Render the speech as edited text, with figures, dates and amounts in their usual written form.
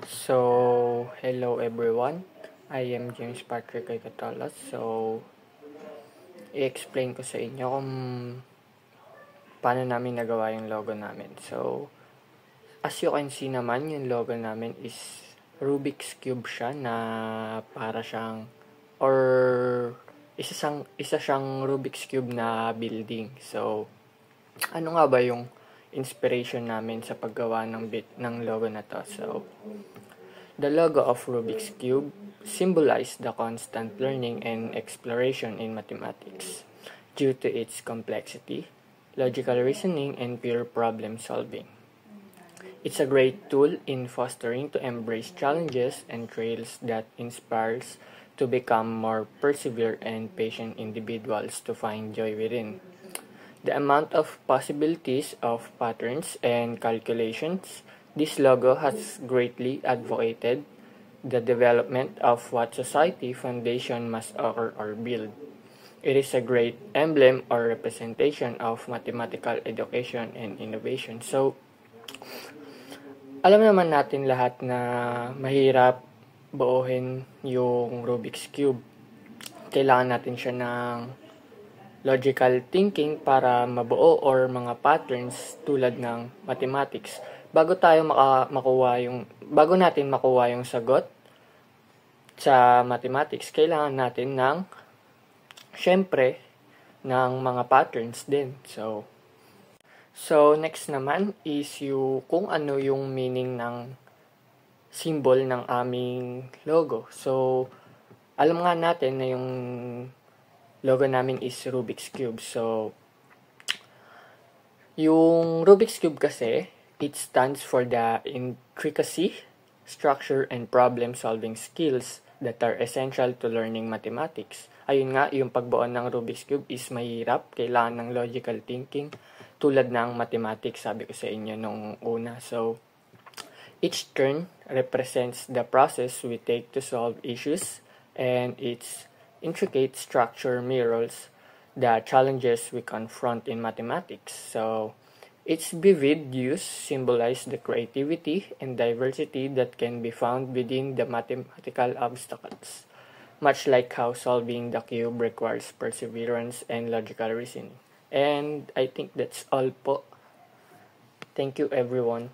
Hello everyone. I am James Patrick Catolas. I-explain ko sa inyo kung paano namin nagawa yung logo namin. As you can see naman, yung logo namin is Rubik's Cube siya na para siyang or isa siyang Rubik's Cube na building. Ano nga ba yung inspiration namin sa paggawa ng logo na to? The logo of Rubik's Cube symbolizes the constant learning and exploration in mathematics due to its complexity, logical reasoning, and pure problem solving. It's a great tool in fostering to embrace challenges and trails that inspires to become more persevere and patient individuals to find joy within. The amount of possibilities of patterns and calculations, this logo has greatly advocated the development of what society foundation must offer or build. It is a great emblem or representation of mathematical education and innovation. Alam naman natin lahat na mahirap buuhin yung Rubik's Cube. Kailangan natin siya ng logical thinking para mabuo or mga patterns tulad ng mathematics. Bago natin makuha yung sagot sa mathematics, kailangan natin syempre ng mga patterns din. Next naman is kung ano yung meaning ng symbol ng aming logo. Alam nga natin na yung logo namin is Rubik's Cube. Yung Rubik's Cube kasi, it stands for the intricacy, structure, and problem-solving skills that are essential to learning mathematics. Ayun nga, yung pagbuo ng Rubik's Cube is mahirap. Kailangan ng logical thinking tulad ng mathematics, sabi ko sa inyo nung una. Each turn represents the process we take to solve issues, and its intricate structure mirrors the challenges we confront in mathematics. Its vivid use symbolizes the creativity and diversity that can be found within the mathematical obstacles, much like how solving the cube requires perseverance and logical reasoning. And I think that's all po. Thank you everyone.